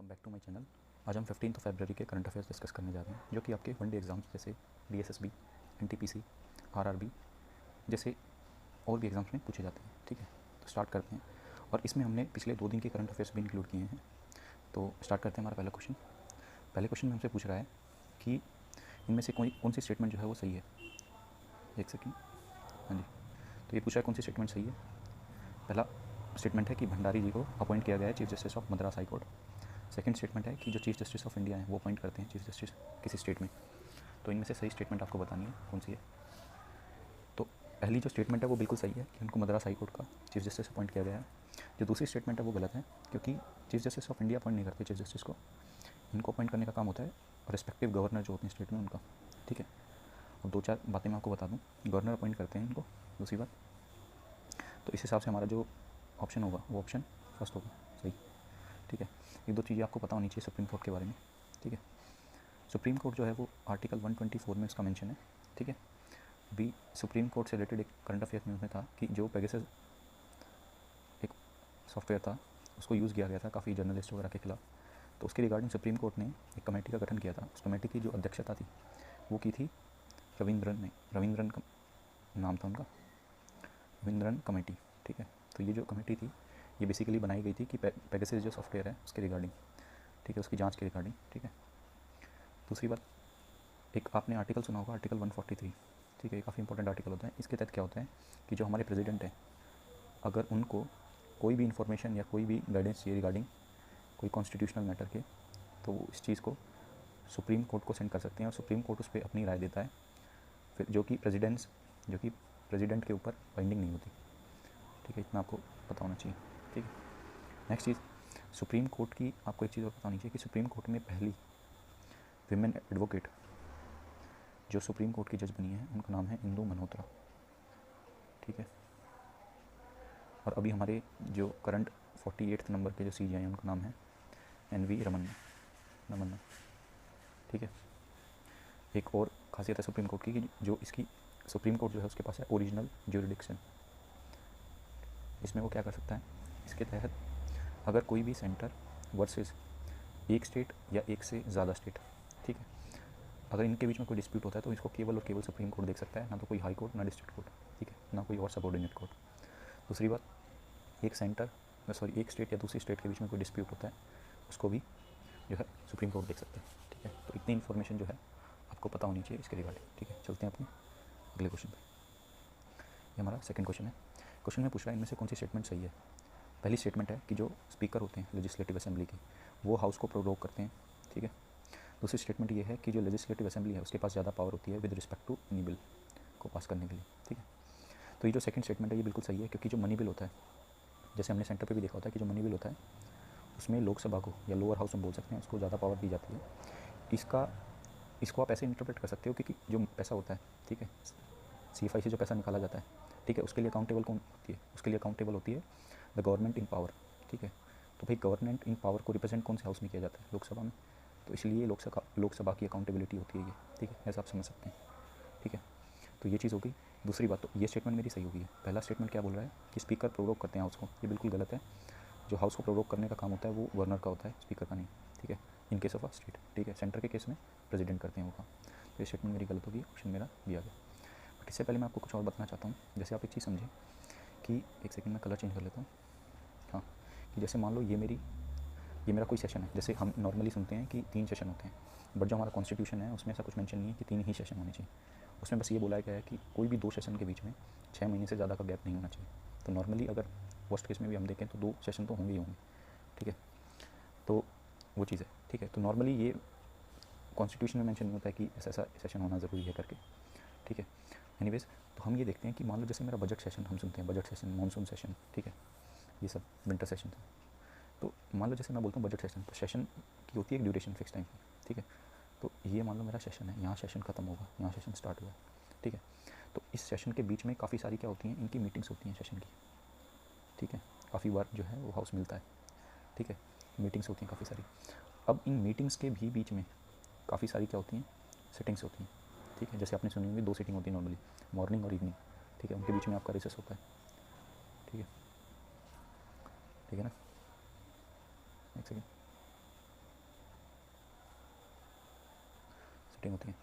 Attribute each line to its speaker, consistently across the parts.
Speaker 1: Back to my channel. आज हम 15 फरवरी के करंट अफेयर्स डिस्कस करने जा रहे हैं, जो कि आपके वन डे एग्जाम्स जैसे बीएसएसबी, एनटीपीसी, आरआरबी जैसे और भी एग्जाम्स में पूछे जाते हैं। ठीक है, तो स्टार्ट करते हैं। और इसमें हमने पिछले 2 दिन के करंट अफेयर्स भी इंक्लूड किए हैं। तो स्टार्ट करते हैं। हमारा पहला क्वेश्चन, पहले क्वेश्चन में हमसे पूछ रहा है कि इनमें से कौन सी स्टेटमेंट जो है वो सही है। एक सेकेंड, हाँ जी, तो ये पूछ रहा है कौन सी स्टेटमेंट सही है। पहला स्टेटमेंट है कि भंडारी जी को अपॉइंट किया गया है chief justice of Madras high court. Second statement है कि जो चीफ जस्टिस ऑफ इंडिया है वो अपॉइंट करते हैं चीफ जस्टिस किसी स्टेट में। तो इनमें से सही स्टेटमेंट आपको बतानी है कौन सी है। तो पहली जो स्टेटमेंट है वो बिल्कुल सही है कि उनको मद्रास हाई कोर्ट का चीफ जस्टिस अपॉइंट किया गया है। जो दूसरी स्टेटमेंट है वो गलत है, क्योंकि chief justice of India appoint नहीं करते चीफ जस्टिस को। इनको अपॉइंट करने का काम होता है रिस्पेक्टिव गवर्नर जो होते हैं स्टेट में उनका। ठीक है, अब 2-4 बातें मैं आपको बता दूँ। गवर्नर अपॉइंट करते हैं इनको। दूसरी बात, तो इस हिसाब से हमारा जो ऑप्शन होगा वो ऑप्शन फर्स्ट होगा सही। ठीक है, 1-2 चीज़ें आपको पता होनी चाहिए सुप्रीम कोर्ट के बारे में। ठीक है, सुप्रीम कोर्ट जो है वो आर्टिकल 124 में इसका मेंशन है। ठीक है, अभी सुप्रीम कोर्ट से रिलेटेड एक करंट अफेयर न्यूज़ में था कि जो पेगासस एक सॉफ्टवेयर था उसको यूज़ किया गया था काफ़ी जर्नलिस्ट वगैरह के खिलाफ। तो उसके रिगार्डिंग सुप्रीम कोर्ट ने एक कमेटी का गठन किया था। उस कमेटी की जो अध्यक्षता थी वो की थी रविंद्रन का नाम था उनका, रविंद्रन कमेटी। ठीक है, तो ये जो कमेटी थी ये बेसिकली बनाई गई थी कि पेगासस जो सॉफ्टवेयर है उसके रिगार्डिंग, ठीक है, उसकी जांच के रिगार्डिंग। ठीक है, दूसरी बात, एक आपने आर्टिकल सुना होगा आर्टिकल 143। ठीक है, काफ़ी इंपॉर्टेंट आर्टिकल होता है। इसके तहत क्या होता है कि जो हमारे प्रेसिडेंट हैं, अगर उनको कोई भी इन्फॉर्मेशन या कोई भी गाइडेंस चाहिए रिगार्डिंग कोई कॉन्स्टिट्यूशनल मैटर के, तो वो इस चीज़ को सुप्रीम कोर्ट को सेंड कर सकते हैं और सुप्रीम कोर्ट उस पर अपनी राय देता है, फिर जो कि प्रेसिडेंट के ऊपर बाइंडिंग नहीं होती। ठीक है, इतना आपको पता होना चाहिए। ठीक है, नेक्स्ट चीज़, सुप्रीम कोर्ट की आपको एक चीज़ और पता होनी चाहिए कि सुप्रीम कोर्ट में पहली विमेन एडवोकेट जो सुप्रीम कोर्ट की जज बनी है उनका नाम है इंदु मल्होत्रा। ठीक है, और अभी हमारे जो करंट 48 नंबर के जो CJ हैं उनका नाम है NV रमन्ना। ठीक है, एक और खासियत है सुप्रीम कोर्ट की कि जो इसकी सुप्रीम कोर्ट जो है उसके पास है ओरिजिनल ज्यूरिडिक्शन। इसमें वो क्या कर सकता है, इसके तहत अगर कोई भी सेंटर वर्सेस एक स्टेट या एक से ज़्यादा स्टेट, ठीक है, अगर इनके बीच में कोई डिस्प्यूट होता है तो इसको केवल और केवल सुप्रीम कोर्ट देख सकता है, ना तो कोई हाई कोर्ट, ना डिस्ट्रिक्ट कोर्ट। ठीक है, ना कोई और सबऑर्डिनेट कोर्ट। दूसरी बात, एक स्टेट या दूसरी स्टेट के बीच में कोई डिस्प्यूट होता है उसको भी जो है सुप्रीम कोर्ट देख सकता है। ठीक है, तो इतनी इन्फॉर्मेशन जो है आपको पता होनी चाहिए इसके रिगार्डिंग। ठीक है, चलते हैं अपने अगले क्वेश्चन पर। ये हमारा सेकंड क्वेश्चन है। क्वेश्चन में पूछ रहा है इनमें से कौन सी स्टेटमेंट सही है। पहली स्टेटमेंट है कि जो स्पीकर होते हैं लेजिस्लेटिव असेंबली के वो हाउस को प्रोरोग करते हैं। ठीक है, दूसरी स्टेटमेंट ये है कि जो लेजिस्लेटिव असेंबली है उसके पास ज़्यादा पावर होती है with respect to money bill को पास करने के लिए। ठीक है, तो ये जो सेकंड स्टेटमेंट है ये बिल्कुल सही है, क्योंकि जो मनी बिल होता है, जैसे हमने सेंटर पे भी देखा होता है कि जो मनी बिल होता है उसमें लोकसभा को या लोअर हाउस में बोल सकते हैं उसको ज़्यादा पावर दी जाती है। इसको आप ऐसे इंटरप्रेट कर सकते हो कि जो पैसा होता है, ठीक है, CFI से जो पैसा निकाला जाता है, ठीक है, उसके लिए अकाउंटेबल कौन होती है, उसके लिए अकाउंटेबल होती है द गवर्नमेंट इन पावर। ठीक है, तो भाई गवर्नमेंट इन पावर को रिप्रेजेंट कौन से हाउस में किया जाता है, लोकसभा में, तो इसलिए लोकसभा की अकाउंटेबिलिटी होती है ये। ठीक है, ऐसा आप समझ सकते हैं। ठीक है, तो ये चीज़ हो गई। दूसरी बात, तो ये स्टेटमेंट मेरी सही होगी है। पहला स्टेटमेंट क्या बोल रहा है कि स्पीकर प्रोवोक करते हैं हाउस को, ये बिल्कुल गलत है। जो हाउस को प्रोवोक करने का काम होता है वो गवर्नर का होता है, स्पीकर का नहीं। ठीक है, in case of a state. ठीक है, सेंटर के केस में प्रेसिडेंट करते हैं वो काम। तो ये स्टेटमेंट मेरी गलत होगी, ऑप्शन मेरा दिया गया। बट इससे पहले मैं आपको कुछ और बताना चाहता हूँ। जैसे आप एक चीज़ समझें कि एक सेकंड में कलर चेंज कर लेता हूँ। हाँ, कि जैसे मान लो ये मेरा कोई सेशन है। जैसे हम नॉर्मली सुनते हैं कि 3 सेशन होते हैं, बट जो हमारा कॉन्स्टिट्यूशन है उसमें ऐसा कुछ मेंशन नहीं है कि 3 ही सेशन होने चाहिए। उसमें बस ये बोला गया है कि कोई भी 2 सेशन के बीच में 6 महीने से ज़्यादा का गैप नहीं होना चाहिए। तो नॉर्मली अगर वर्स्ट केस में भी हम देखें तो 2 सेशन तो होंगे ही होंगे। ठीक है, तो वो चीज़ है। ठीक है, तो नॉर्मली ये कॉन्स्टिट्यूशन में मेंशन नहीं होता है कि ऐसा सेशन होना ज़रूरी है करके। ठीक है, एनीवेज, तो हम ये देखते हैं कि मान लो जैसे मेरा बजट सेशन, हम सुनते हैं बजट सेशन, मानसून सेशन, ठीक है, ये सब विंटर सेशन है। तो मान लो जैसे मैं बोलता हूँ बजट सेशन, तो सेशन की होती है एक ड्यूरेशन फिक्स टाइम की। ठीक है, तो ये मान लो मेरा सेशन है, यहाँ सेशन खत्म होगा, यहाँ सेशन स्टार्ट हुआ। ठीक है, तो इस सेशन के बीच में काफ़ी सारी क्या होती हैं, इनकी मीटिंग्स होती हैं सेशन की। ठीक है, काफ़ी बार जो है वो हाउस मिलता है। ठीक है, मीटिंग्स होती हैं काफ़ी सारी। अब इन मीटिंग्स के भी बीच में काफ़ी सारी क्या होती हैं, सिटिंग्स होती हैं। ठीक है, जैसे आपने सुनी होंगी 2 सीटिंग होती है नॉर्मली, मॉर्निंग और इवनिंग। ठीक है, उनके बीच में आपका रिसेस होता है। ठीक है ना, एक सेकेंड, सिटिंग होती है,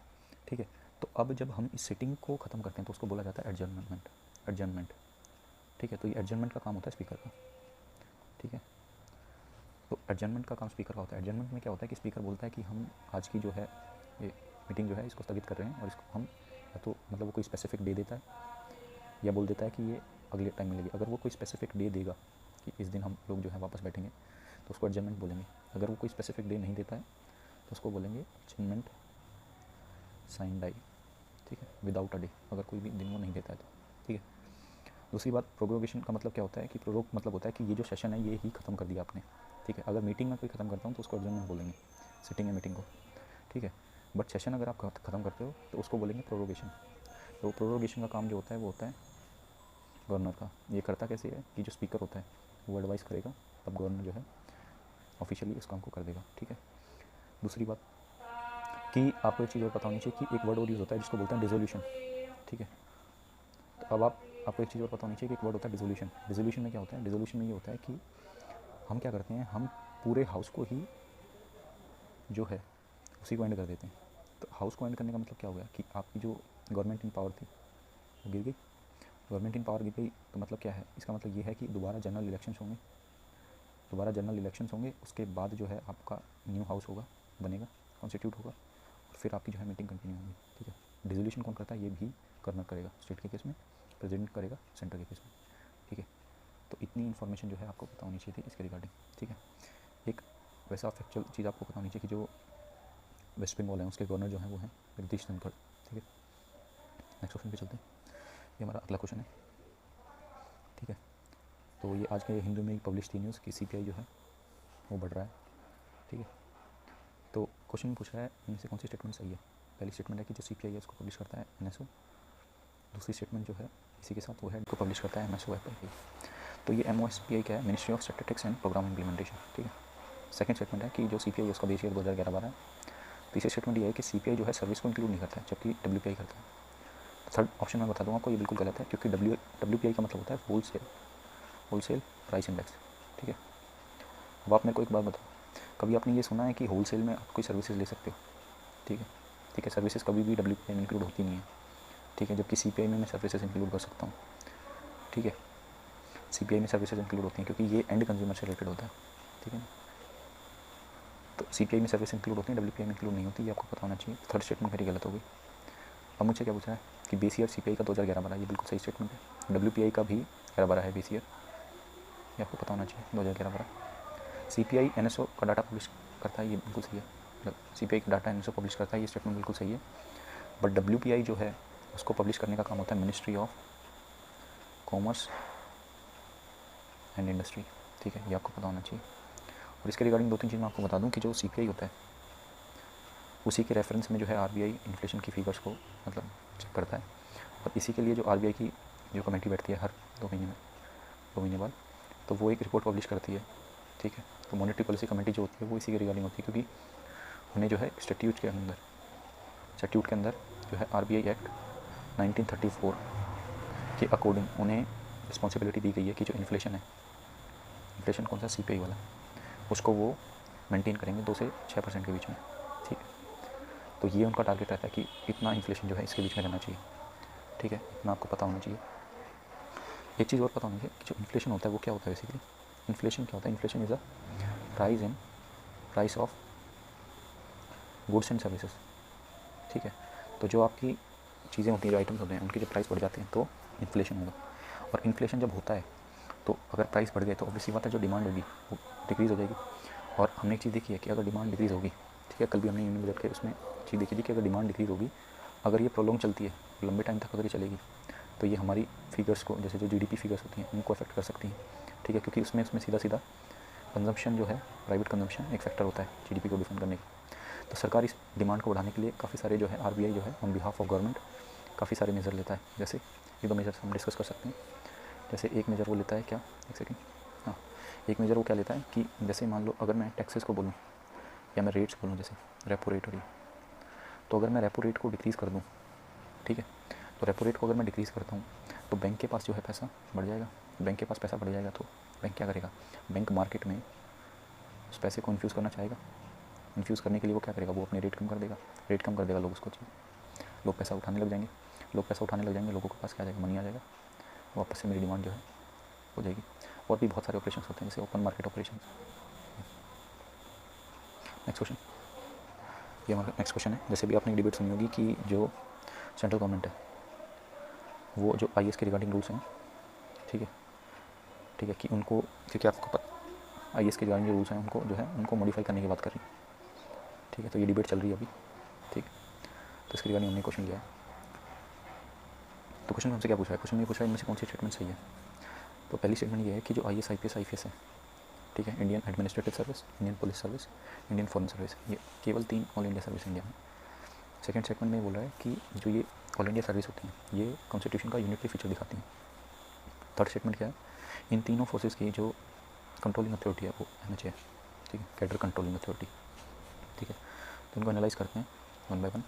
Speaker 1: ठीक है। तो अब जब हम इस सिटिंग को ख़त्म करते हैं तो उसको बोला जाता है एडजर्नमेंट, ठीक है। तो ये एडजर्नमेंट का काम होता है स्पीकर का, ठीक है। तो एडजर्नमेंट का काम स्पीकर का होता है। एडजर्नमेंट में क्या होता है कि स्पीकर बोलता है कि हम आज की जो है ये मीटिंग जो है इसको स्थगित कर रहे हैं, और इसको हम या तो मतलब वो कोई स्पेसिफिक डे देता है या बोल देता है कि ये अगले टाइम मिलेगी। अगर वो कोई स्पेसिफिक डे देगा कि इस दिन हम लोग जो है वापस बैठेंगे तो उसको एडजर्नमेंट बोलेंगे। अगर वो कोई स्पेसिफिक डे नहीं देता है तो उसको बोलेंगे एडजर्नमेंट साइन डाई, ठीक है, विदाउट अ डे, अगर कोई भी दिन वो नहीं देता है तो, ठीक है। दूसरी बात, प्रोग्रेगेशन का मतलब क्या होता है कि प्रोरोग मतलब होता है कि ये जो सेशन है ये ही ख़त्म कर दिया आपने, ठीक है। अगर मीटिंग में कोई ख़त्म करता हूँ तो उसको एडजर्नमेंट बोलेंगे, सिटिंग है मीटिंग को, ठीक है। बट सेशन अगर आप ख़त्म करते हो तो उसको बोलेंगे प्रोरोगेशन। तो प्रोरोगेशन का काम जो होता है वो होता है गवर्नर का। ये करता कैसे है कि जो स्पीकर होता है वो एडवाइस करेगा, तब गवर्नर जो है ऑफिशियली इस काम को कर देगा, ठीक है। दूसरी बात कि आपको एक चीज़ और पता होनी चाहिए कि एक वर्ड और यूज़ होता है जिसको बोलते हैं डिसोल्यूशन, ठीक है। तो अब आपको एक चीज़ और पता होनी चाहिए कि एक वर्ड होता है डिसोल्यूशन। डिसोल्यूशन में क्या होता है? डिसोल्यूशन में ये होता है कि हम क्या करते हैं, हम पूरे हाउस को ही जो है उसी को एंड कर देते हैं। तो हाउस को एंड करने का मतलब क्या हो गया कि आपकी जो गवर्नमेंट इन पावर थी वो गिर गई। गवर्नमेंट इन पावर गिर गई तो मतलब क्या है? इसका मतलब ये है कि दोबारा जनरल इलेक्शंस होंगे, उसके बाद जो है आपका न्यू हाउस होगा, बनेगा, कॉन्स्टिट्यूट होगा, और फिर आपकी जो है मीटिंग कंटिन्यू होगी, ठीक है। डिसोल्यूशन कौन करता है? ये भी गवर्नर करेगा स्टेट के केस में, प्रेसिडेंट करेगा सेंटर के केस में, ठीक है। तो इतनी इन्फॉर्मेशन जो है आपको पता होनी चाहिए थी इसके रिगार्डिंग, ठीक है। एक वैसा फैक्चुअल चीज़ आपको पता होनी चाहिए कि जो वेस्ट बंगाल है उसके गवर्नर जो है वो हैं जगदीश धनखड़, ठीक है। नेक्स्ट क्वेश्चन पे चलते हैं, ये हमारा अगला क्वेश्चन है, ठीक है। तो ये आज के हिंदू में पब्लिश थी न्यूज़ कि सीपीआई जो है वो बढ़ रहा है, ठीक है। तो क्वेश्चन पूछ रहा है इनमें से कौन सी स्टेटमेंट सही है। पहली स्टेटमेंट है कि जो सीपीआई है उसको पब्लिश करता है एनएसओ। दूसरी स्टेटमेंट जो है इसी के साथ वो है को पब्लिश करता है एमएसओ एपीआई। तो ये एमओएसपीआई क्या है? Ministry of statistics and programme implementation, ठीक है। सेकंड स्टेटमेंट है कि जो सीपीआई उसका बेस ईयर 2011-12 है। तीसरी स्टेटमेंट ये है कि सीपीआई जो है सर्विस को इंक्लूड नहीं करता है जबकि डब्ल्यूपीआई करता है। थर्ड ऑप्शन मैं बता दूँगा आपको, ये बिल्कुल गलत है क्योंकि डब्ल्यूपीआई का मतलब होता है होलसेल प्राइस इंडेक्स, ठीक है। अब आप मेरे को एक बात बताओ, कभी आपने ये सुना है कि होलसेल में आप कोई सर्विसेज ले सकते हो, ठीक है। सर्विसेज कभी भी डब्ल्यूपीआई में इंक्लूड होती नहीं है, ठीक है, जबकि सीपीआई में मैं सर्विसेज इंक्लूड कर सकता हूँ, ठीक है। सीपीआई में सर्विसेज इंक्लूड होती हैं क्योंकि ये एंड कंज्यूमर से रिलेटेड होता है, ठीक है। तो सीपीआई में सर्विस इंक्लूड होती है, डब्ल्यूपीआई में इंक्लूड नहीं होती, ये आपको पता होना चाहिए। थर्ड स्टेटमेंट मेरी गलत हो गई। अब मुझे क्या पूछा है कि बेस ईयर सीपीआई का 2011-12, ये बिल्कुल सही स्टेटमेंट है। डब्ल्यूपीआई का भी 11-12 है बेस ईयर, ये आपको पता होना चाहिए 2011-12। सीपीआई एनएसओ का डाटा पब्लिश करता है, ये बिल्कुल सही है। मतलब सीपीआई का डाटा एनएसओ पब्लिश करता है, ये स्टेटमेंट बिल्कुल सही है। बट डब्ल्यूपीआई जो है उसको पब्लिश करने का काम होता है ministry of commerce and industry, ठीक है, ये आपको पता होना चाहिए। और इसके रिगार्डिंग 2-3 चीज़ मैं आपको बता दूं कि जो सीपीआई होता है उसी के रेफरेंस में जो है आरबीआई इन्फ्लेशन की फिगर्स को मतलब चेक करता है। और इसी के लिए जो आरबीआई की जो कमेटी बैठती है हर 2 महीने बाद, तो वो एक रिपोर्ट पब्लिश करती है, ठीक है। तो मॉनेटरी पॉलिसी कमेटी जो होती है वो इसी के रिगार्डिंग होती है क्योंकि उन्हें जो है स्टैट्यूट के अंदर जो है आरबीआई एक्ट 1934 के अकॉर्डिंग उन्हें रिस्पॉन्सिबिलिटी दी गई है कि जो इन्फ्लेशन है, इन्फ्लेशन कौन सा? सीपीआई वाला, उसको वो मेंटेन करेंगे 2 से 6% के बीच में, ठीक है। तो ये उनका टारगेट रहता है कि इतना इन्फ्लेशन जो है इसके बीच में रहना चाहिए, ठीक है, इतना आपको पता होना चाहिए। एक चीज़ और पता होनी चाहिए कि जो इन्फ्लेशन होता है वो क्या होता है बेसिकली। इन्फ्लेशन क्या होता है? Inflation is a price of goods and services, ठीक है। तो जो आपकी चीज़ें होती हैं, जो आइटम्स होते हैं, उनकी जब प्राइस बढ़ जाते हैं तो इन्फ्लेशन होगा। और इन्फ्लेशन जब होता है तो अगर प्राइस बढ़ गए तो ऑब्वियसली बात है जो डिमांड होगी वो डिक्रीज़ हो जाएगी। और हमने एक चीज़ देखी है कि अगर डिमांड डिक्रीज़ होगी, ठीक है, कल भी हमने यूनियन बजट के उसमें चीज़ देखी थी कि अगर डिमांड डिक्रीज़ होगी, अगर ये प्रोलॉन्ग चलती है, लंबे टाइम तक अगर ये चलेगी, तो ये हमारी फिगर्स को, जैसे जो जीडीपी फिगर्स होती हैं, उनको अफेक्ट कर सकती हैं, ठीक है। क्योंकि उसमें सीधा कंजम्पशन जो है, प्राइवेट कंजम्पशन एक फैक्टर होता है जीडीपी को डिफाइन करने का। तो सरकार इस डिमांड को बढ़ाने के लिए काफ़ी सारे जो है आरबीआई जो है ऑन बिहाफ ऑफ गवर्नमेंट काफ़ी सारे मेजर लेता है। जैसे ये 2 मेजर्स हम डिस्कस कर सकते हैं। जैसे एक मेजर वो लेता है क्या, एक सेकेंड, हाँ, एक मेजर वो क्या लेता है कि जैसे मान लो अगर मैं टैक्सेस को बोलूँ या मैं रेट्स बोलूँ, जैसे रेपो रेट और ये, तो अगर मैं रेपो रेट को डिक्रीज़ कर दूँ, ठीक है, तो रेपो रेट को अगर मैं डिक्रीज़ करता हूँ तो बैंक के पास जो है पैसा बढ़ जाएगा। बैंक के पास पैसा बढ़ जाएगा तो बैंक क्या करेगा? बैंक मार्केट में उस पैसे को इन्फ्यूज़ करना चाहेगा, इन्फ्यूज़ करने के लिए वो क्या करेगा, वो अपने रेट कम कर देगा, रेट कम कर देगा, लोग उसको चाहिए, लोग पैसा उठाने लग जाएंगे, लोग पैसा उठाने लग जाएंगे, लोगों के पास क्या आ जाएगा, मनी आ जाएगा, वापस से मेरी डिमांड जो है हो जाएगी। और भी बहुत सारे ऑपरेशन होते हैं जैसे open market operation. Next question, ये हमारा नेक्स्ट क्वेश्चन है। जैसे भी आपने एक डिबेट सुनी होगी कि जो सेंट्रल गवर्नमेंट है वो जो IAS के रिगार्डिंग रूल्स हैं, ठीक है कि उनको, क्योंकि आपको पता IAS के रिगार्डिंग जो रूल्स हैं उनको जो है उनको मॉडिफाई करने की बात कर रही है, ठीक है। तो ये डिबेट चल रही है अभी, ठीक। तो इसके रिगार्डिंग हमने क्वेश्चन लिया है। तो क्वेश्चन हमसे क्या पूछा है, क्वेश्चन में पूछा है इनमें से कौन सी स्टेटमेंट सही है। तो पहली स्टेटमेंट ये है कि जो IAS IPS है, ठीक है, Indian administrative service, Indian police service, Indian foreign service, ये केवल 3 ऑल इंडिया सर्विस इंडिया में। सेकंड स्टेटमेंट में बोल रहा है कि जो ये ऑल इंडिया सर्विस होती हैं ये कॉन्स्टिट्यूशन का यूनिटरी फीचर दिखाती हैं। थर्ड स्टेटमेंट क्या है, इन तीनों फोर्सेस की जो कंट्रोलिंग अथॉरिटी है वो MHA है, ठीक है, कैडर कंट्रोलिंग अथॉरिटी, ठीक है। तो इनको एनालाइज करते हैं वन बाय वन।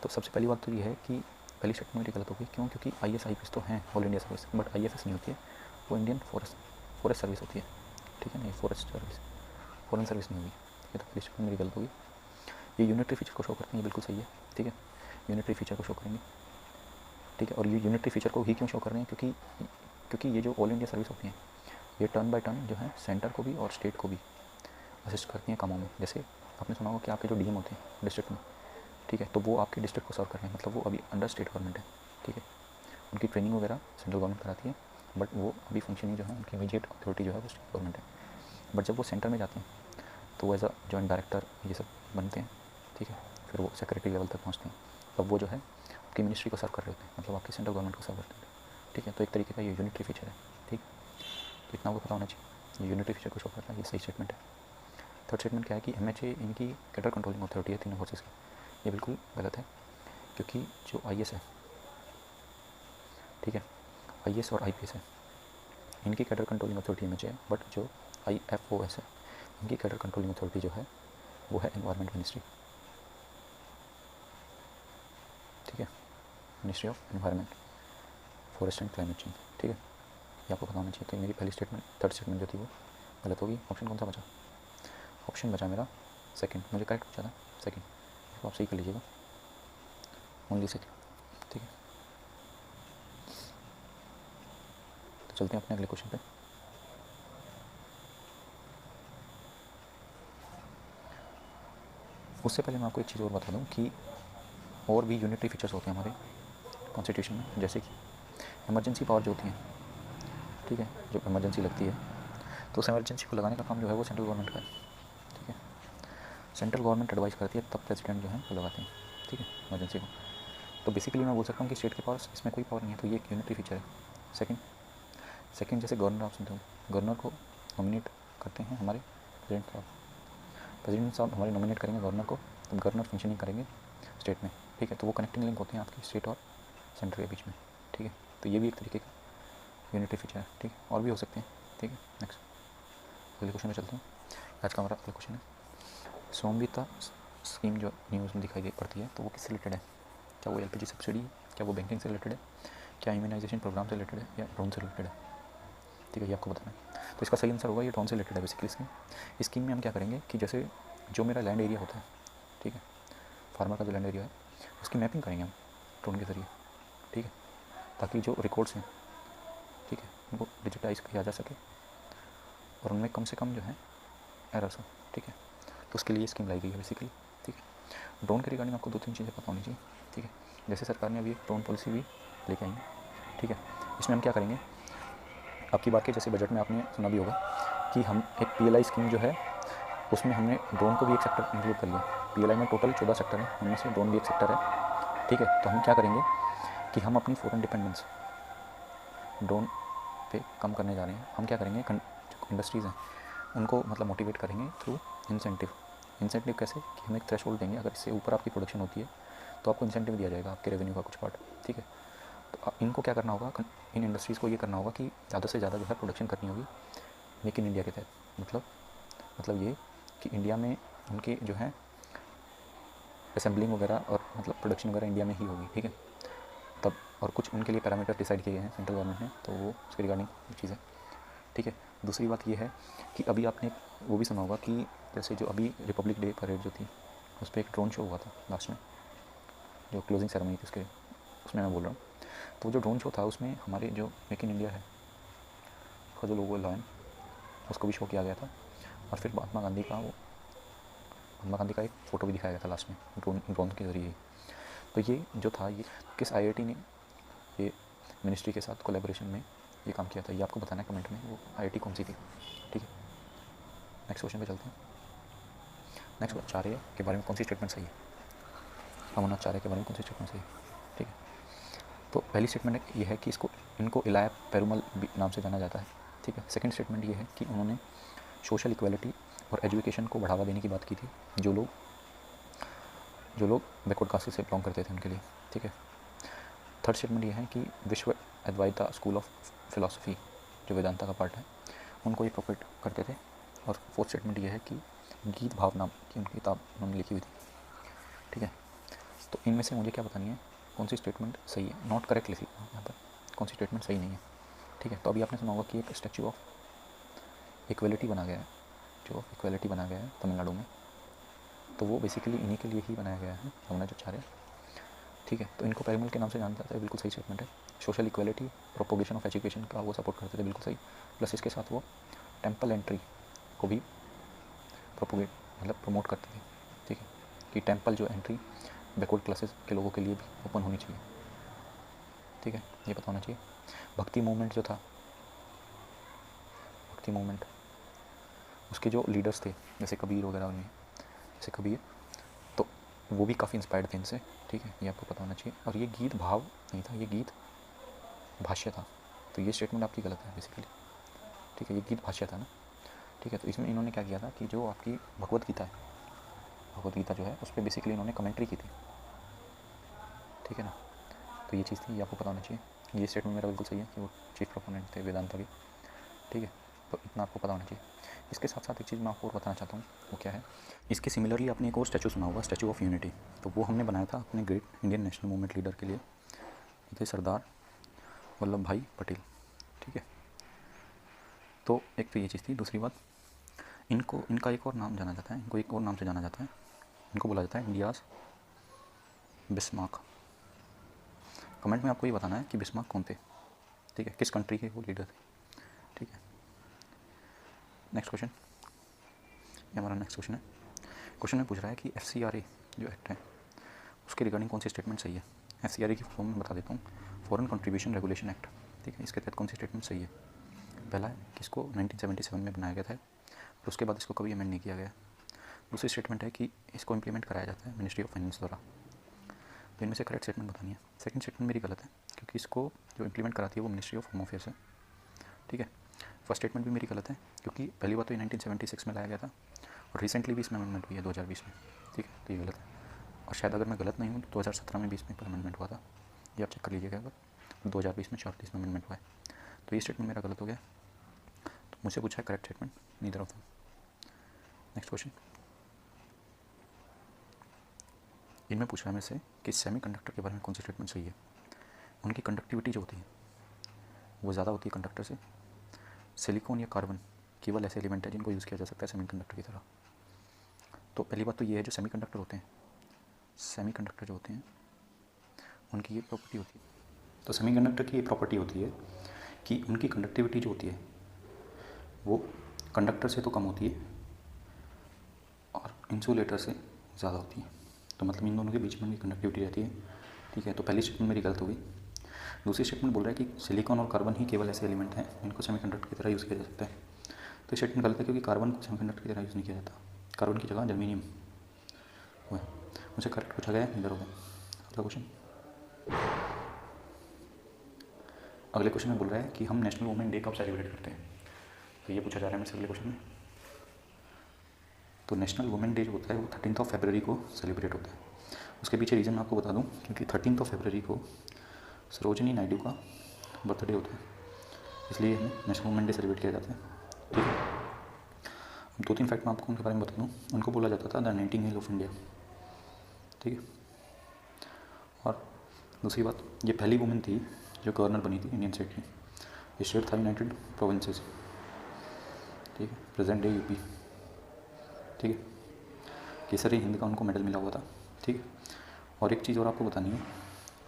Speaker 1: तो सबसे पहली बात तो ये है कि पहली स्टेटमेंट गलत हो गई, क्यों, क्योंकि IAS IPS तो हैं all India service, but IFS नहीं होती है, वो इंडियन फॉरेस्ट सर्विस होती है, ठीक है, नहीं फॉरेस्ट सर्विस, फॉरेन सर्विस नहीं होगी। ये तो पहली स्टेटमेंट मेरी गलत होगी। ये यूनिटरी फीचर को शो करते हैं, ये बिल्कुल सही है, ठीक है, यूनिटरी फीचर को शो करेंगे, ठीक है। और ये यूनिटरी फीचर को ही क्यों शो कर रहे हैं, क्योंकि ये जो ऑल इंडिया सर्विस होती हैं ये टर्न बाय टर्न जो है सेंटर को भी और स्टेट को भी असिस्ट करती हैं कामों में। जैसे आपने सुना होगा कि आपके जो DM होते हैं डिस्ट्रिक्ट में, ठीक है, तो वो आपके डिस्ट्रिक्ट को सर्व कर रहे हैं, मतलब वो अभी अंडर स्टेट गवर्नमेंट है, ठीक है। उनकी ट्रेनिंग वगैरह सेंट्रल गवर्नमेंट कराती है, बट वो अभी फंक्शनिंग जो है उनकी इमीडिएट अथॉरिटी जो है वो स्टेट गवर्नमेंट है। बट जब वो सेंटर में जाते हैं तो एज अ जॉइंट डायरेक्टर ये सब बनते हैं, ठीक है, फिर वो सेक्रेटरी लेवल तक पहुँचते हैं, तब वो जो है आपकी मिनिस्ट्री को सर्व कर रहे होते हैं, मतलब आपकी सेंट्रल गवर्नमेंट को सर्व करते हैं, ठीक है। तो एक तरीके का ये यूनिटरी फीचर है, ठीक। तो इतना आपको पता होना चाहिए, ये यूनिटरी फीचर को शो करता है, ये सही स्टेटमेंट है। थर्ड स्टेटमेंट क्या है कि MHA इनकी कैडर कंट्रोलिंग अथॉरिटी है तीनों फोर्सेस की, ये बिल्कुल गलत है, क्योंकि जो IAS है, ठीक है, IAS और IPS है, इनकी कैडर कंट्रोलिंग अथॉरिटी MHA है, बट जो IFOS है इनकी कैडर कंट्रोलिंग अथॉरिटी जो है वो है एनवायरनमेंट मिनिस्ट्री, ठीक है, ministry of environment, forest and climate change, ठीक है, ये आपको पता होना चाहिए। तो मेरी पहली स्टेटमेंट, थर्ड स्टेटमेंट जो थी वो गलत होगी। ऑप्शन कौन सा बचा, ऑप्शन बचा मेरा सेकंड, मुझे करेक्ट पूछा था सेकंड, तो आप सही कर लीजिएगा, ओनली सेकंड, ठीक है। तो चलते हैं अपने अगले क्वेश्चन पे। उससे पहले मैं आपको एक चीज़ और बता दूं कि और भी यूनिटरी फीचर्स होते हैं हमारे कॉन्स्टिट्यूशन में, जैसे कि इमरजेंसी पावर जो होती हैं, ठीक है, जो इमरजेंसी लगती है तो उस इमरजेंसी को लगाने का काम जो है वो सेंट्रल गवर्नमेंट का है, ठीक है। सेंट्रल गवर्नमेंट एडवाइस करती है, तब प्रेसिडेंट जो है वो लगाते हैं, ठीक है, इमरजेंसी को। तो बेसिकली मैं बोल सकता हूँ कि स्टेट के पास इसमें कोई पावर नहीं है, तो ये एक यूनिटरी फीचर है। सेकंड जैसे गवर्नर आप सुनते हो, गवर्नर को नॉमिनेट करते हैं हमारे प्रेसिडेंट साहब हमारे नॉमिनेट करेंगे गवर्नर को, तब गवर्नर फंक्शनिंग करेंगे स्टेट में, ठीक है। तो वो कनेक्टिंग लिंक होते हैं आपकी स्टेट और सेंटर के बीच में, ठीक है। तो ये भी एक तरीके का यूनिटरी फीचर है, ठीक है, और भी हो सकते हैं, ठीक है। नेक्स्ट अगले क्वेश्चन में चलते हैं। आज का हमारा अगला क्वेश्चन है, स्वामित्व स्कीम जो न्यूज़ में दिखाई पड़ती है तो वो किससे रिलेटेड है, क्या वो LPG सब्सिडी है, क्या वो बैंकिंग से रिलेटेड है, क्या इम्यूनाइजेशन प्रोग्राम से रिलेटेड है, या ड्रोन से रिलेटेड है, ठीक है, ये आपको बताना है। तो इसका सही आंसर होगा ये ड्रोन से रिलेटेड है बेसिकली स्कीम। इस स्कीम में हम क्या करेंगे कि जैसे जो मेरा लैंड एरिया होता है, ठीक है, फार्मर का जो लैंड एरिया है उसकी मैपिंग करेंगे हम ड्रोन के ज़रिए, ठीक है, ताकि जो रिकॉर्ड्स हैं, ठीक है, उनको डिजिटाइज किया जा सके और उनमें कम से कम जो है एरर्स हो, ठीक है। तो उसके लिए स्कीम लाई गई है बेसिकली, ठीक है। ड्रोन के रिगार्डिंग आपको 2-3 चीज़ें पता होनी चाहिए, ठीक है। जैसे सरकार ने अभी एक ड्रोन पॉलिसी भी लेके आई है, ठीक है। इसमें हम क्या करेंगे, आपकी बात के जैसे बजट में आपने सुना भी होगा कि हम एक PLI स्कीम जो है उसमें हमने ड्रोन को भी एक सेक्टर इंक्लूड कर लिया। PLI में टोटल 14 सेक्टर है, उनमें से ड्रोन भी एक सेक्टर है, ठीक है। तो हम क्या करेंगे कि हम अपनी फॉरेन डिपेंडेंस ड्रोन पे कम करने जा रहे हैं। हम क्या करेंगे, इंडस्ट्रीज़ हैं उनको मतलब मोटिवेट करेंगे थ्रू इंसेंटिव कैसे कि हम एक थ्रेशोल्ड देंगे, अगर इससे ऊपर आपकी प्रोडक्शन होती है तो आपको इंसेंटिव दिया जाएगा, आपके रेवेन्यू का कुछ पार्ट, ठीक है। तो इनको क्या करना होगा, इन इंडस्ट्रीज़ को ये करना होगा कि ज़्यादा से ज़्यादा जो है प्रोडक्शन करनी होगी मेक इन इंडिया के तहत। मतलब ये कि इंडिया में उनके जो है असेंबलिंग वगैरह और मतलब प्रोडक्शन वगैरह इंडिया में ही होगी, ठीक है। तब और कुछ उनके लिए पैरामीटर डिसाइड किए गए हैं सेंट्रल गवर्नमेंट ने, तो वो उसके रिगार्डिंग चीज़ है, ठीक है। दूसरी बात ये है कि अभी आपने वो भी सुना होगा कि जैसे जो अभी रिपब्लिक डे परेड जो थी उस पर एक ड्रोन शो हुआ था लास्ट में, जो क्लोजिंग सेरेमनी थी उसके, उसमें मैं बोल रहा हूँ। तो जो ड्रोन शो था उसमें हमारे जो मेक इन इंडिया है का जो लोगो लॉयन उसको भी शो किया गया था, और फिर महात्मा गांधी का एक फ़ोटो भी दिखाया गया था लास्ट में ड्रोन के ज़रिए। तो ये जो था ये किस आईआईटी ने ये मिनिस्ट्री के साथ कोलैबोरेशन में ये काम किया था, ये आपको बताना है कमेंट में वो आईआईटी कौन सी थी। ठीक है, नेक्स्ट क्वेश्चन पे चलते हैं। नेक्स्ट आचार्य के बारे में कौन सी स्टेटमेंट सही है, आचार्य के बारे में कौन सी स्टेटमेंट सही है। ठीक है, तो पहली स्टेटमेंट ये है कि इनको इलाया पेरुमल नाम से जाना जाता है। ठीक है, सेकंड स्टेटमेंट ये है कि उन्होंने सोशल इक्वालिटी और एजुकेशन को बढ़ावा देने की बात की थी जो लोग बैकवर्ड कास्ट से बिलोंग करते थे उनके लिए। ठीक है, थर्ड स्टेटमेंट ये है कि विश्व अद्वैता स्कूल ऑफ फिलोसफी जो वेदांता का पार्ट है उनको ये प्रोपेट करते थे। और फोर्थ स्टेटमेंट ये है कि गीत भाव नाम की उनकी किताब उन्होंने लिखी हुई थी। ठीक है, तो इनमें से मुझे क्या बतानी है कौन सी स्टेटमेंट सही है, नॉट करेक्ट लिखी यहाँ पर, कौन सी स्टेटमेंट सही नहीं है। ठीक है, तो अभी आपने सुना होगा कि एक स्टैचू ऑफ इक्वलिटी बना गया है, जो इक्वलिटी बना गया है तमिलनाडु में, तो वो बेसिकली इन्हीं के लिए ही बनाया गया है, आचार्य। ठीक है, तो इनको पेरुमल के नाम से जाना जाता है, बिल्कुल सही स्टेटमेंट है। Social equality propagation of education का वो सपोर्ट करते थे, बिल्कुल सही। प्लस इसके साथ वो टेम्पल एंट्री को भी प्रमोट करते थे। ठीक है, कि टेम्पल जो एंट्री बैकवर्ड क्लासेस के लोगों के लिए भी ओपन होनी चाहिए। ठीक है, ये पता होना चाहिए। भक्ति मूवमेंट जो था, भक्ति मूवमेंट उसके जो लीडर्स थे जैसे कबीर वगैरह उनमें, जैसे कबीर, तो वो भी काफ़ी इंस्पायर्ड थे इनसे। ठीक है, ये आपको पता होना चाहिए। और ये गीत भाव नहीं था, ये गीत भाष्य था, तो ये स्टेटमेंट आपकी गलत है बेसिकली। ठीक है, ये गीत भाष्य था ना। ठीक है, तो इसमें इन्होंने क्या किया था कि जो आपकी भगवत गीता जो है उस पर बेसिकली इन्होंने कमेंट्री की थी। ठीक है ना, तो ये चीज़ थी, ये आपको पता होना चाहिए। ये स्टेटमेंट मेरा बिल्कुल सही है कि वो चीफ प्रोपोनेंट थे वेदांता के। ठीक है, तो इतना आपको पता होना चाहिए। इसके साथ साथ एक चीज़ मैं आपको और बताना चाहता हूँ, वो क्या है, इसके सिमिलरली आपने एक और स्टैचू सुना होगा, स्टैचू ऑफ यूनिटी। तो वो हमने बनाया था अपने great Indian national movement leader के लिए, थे सरदार वल्लभ भाई पटेल। ठीक है, तो एक तो ये चीज़ थी। दूसरी बात, इनका एक और नाम जाना जाता है, इनको एक और नाम से जाना जाता है, इनको बोला जाता है इंडियाज़ बिस्मार्क। कमेंट में आपको ये बताना है कि बिस्मार्क कौन थे। ठीक है, किस कंट्री के वो लीडर थे। ठीक है, नेक्स्ट क्वेश्चन, ये हमारा नेक्स्ट क्वेश्चन है। क्वेश्चन में पूछ रहा है कि FCRA जो एक्ट है उसके रिगार्डिंग कौन सी स्टेटमेंट सही है। FCRA की फॉर्म में बता देता हूँ, फॉरेन कंट्रीब्यूशन रेगुलेशन एक्ट। ठीक है, इसके तहत कौन सी स्टेटमेंट सही है। पहला है कि इसको 1977 में बनाया गया था और उसके बाद इसको कभी अमेंड नहीं किया गया। दूसरी स्टेटमेंट है कि इसको इम्प्लीमेंट कराया जाता है मिनिस्ट्री ऑफ फाइनेंस द्वारा। तो इनमें से करेक्ट स्टेटमेंट बतानी है। सेकंड स्टेटमेंट मेरी गलत है क्योंकि इसको जो इम्प्लीमेंट कराती है वो मिनिस्ट्री ऑफ होम अफेयर्स है। ठीक है, फर्स्ट स्टेटमेंट भी मेरी गलत है क्योंकि पहली बात तो ये 1976 में लाया गया था और रिसेंटली भी इसमें अमेंडमेंट हुई है 2020 में। ठीक है, तो ये गलत है। और शायद अगर मैं गलत नहीं हूँ तो 2017 में 20 में अमेंडमेंट हुआ था, ये आप चेक कर लीजिएगा। अगर 2020 में 34 में अमेंडमेंट हुआ है, तो ये स्टेटमेंट मेरा गलत हो गया। तो मुझसे पूछा है correct statement, neither of them. Next question, इनमें पूछा है मेरे से कि सेमीकंडक्टर के बारे में कौन सी स्टेटमेंट सही है। उनकी कंडक्टिविटी जो होती है वो ज़्यादा होती है कंडक्टर से। सिलिकॉन या कार्बन केवल ऐसे एलिमेंट है जिनको यूज़ किया जा सकता है सेमीकंडक्टर की तरह। तो पहली बात तो ये है, जो सेमीकंडक्टर होते हैं, सेमीकंडक्टर जो होते हैं उनकी ये प्रॉपर्टी होती है। तो सेमीकंडक्टर की ये प्रॉपर्टी होती है कि उनकी कंडक्टिविटी जो होती है वो कंडक्टर से तो कम होती है और इंसुलेटर से ज़्यादा होती है। तो मतलब इन दोनों के बीच में उनकी कंडक्टिविटी रहती है। ठीक है, तो पहली स्टेटमेंट मेरी गलत हो गई। दूसरी स्टेटमेंट बोल रहा है कि सिलिकॉन और कार्बन ही केवल ऐसे एलिमेंट हैं जिनको सेमीकंडक्टर की तरह यूज़ किया जा सकता है। तो स्टेटमेंट गलत है क्योंकि कार्बन को सेमीकंडक्टर की तरह यूज़ नहीं किया जाता, कार्बन की जगह जर्मेनियम हुआ है। मुझे करेक्ट पूछा गया है, इधर हो गया। अगला क्वेश्चन, अगले क्वेश्चन में बोल रहा है कि हम नेशनल वुमेन डे कब सेलिब्रेट करते हैं। तो ये पूछा जा रहा है मेरे से अगले क्वेश्चन में। तो नेशनल वुमेन डे जो होता है वो 13 फरवरी को सेलिब्रेट होता है। उसके पीछे रीज़न मैं आपको बता दूं, क्योंकि 13 फरवरी को सरोजिनी नायडू का बर्थडे होता है, इसलिए हमें नेशनल वुमेन डे सेलिब्रेट किया जाता है। ठीक है, अब 2-3 फैक्ट मैं आपको उनके बारे में बता दूँ। उनको बोला जाता था द नाइटिंगेल ऑफ इंडिया। ठीक है, और दूसरी बात, ये पहली वुमेन थी जो गवर्नर बनी थी इंडियन स्टेट की। ये स्टेट था यूनाइटेड प्रोविंसेस। ठीक है, प्रेजेंट डे यूपी, ठीक है, केसरी हिंद का उनको मेडल मिला हुआ था, ठीक है। और एक चीज़ और आपको बतानी है